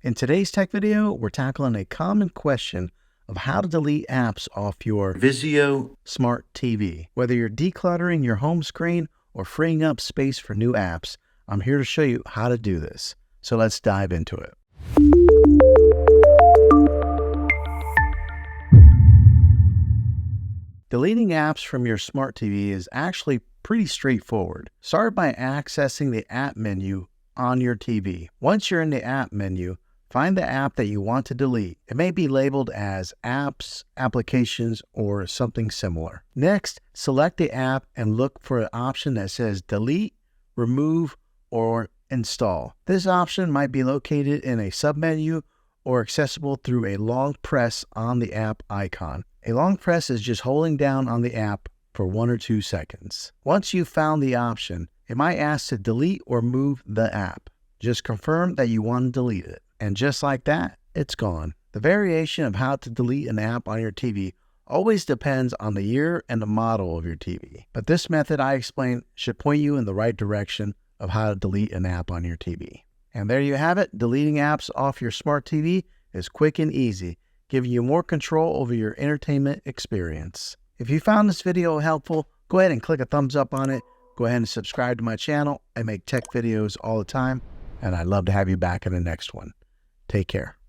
In today's tech video, we're tackling a common question of how to delete apps off your Vizio smart TV. Whether you're decluttering your home screen or freeing up space for new apps, I'm here to show you how to do this. So let's dive into it. Deleting apps from your smart TV is actually pretty straightforward. Start by accessing the app menu on your TV. Once you're in the app menu, find the app that you want to delete. It may be labeled as apps, applications, or something similar. Next, select the app and look for an option that says delete, remove, or install. This option might be located in a submenu or accessible through a long press on the app icon. A long press is just holding down on the app for 1 or 2 seconds. Once you've found the option, it might ask to delete or move the app. Just confirm that you want to delete it. And just like that, it's gone. The variation of how to delete an app on your TV always depends on the year and the model of your TV. But this method I explained should point you in the right direction of how to delete an app on your TV. And there you have it. Deleting apps off your smart TV is quick and easy, giving you more control over your entertainment experience. If you found this video helpful, go ahead and click a thumbs up on it. Go ahead and subscribe to my channel. I make tech videos all the time, and I'd love to have you back in the next one. Take care.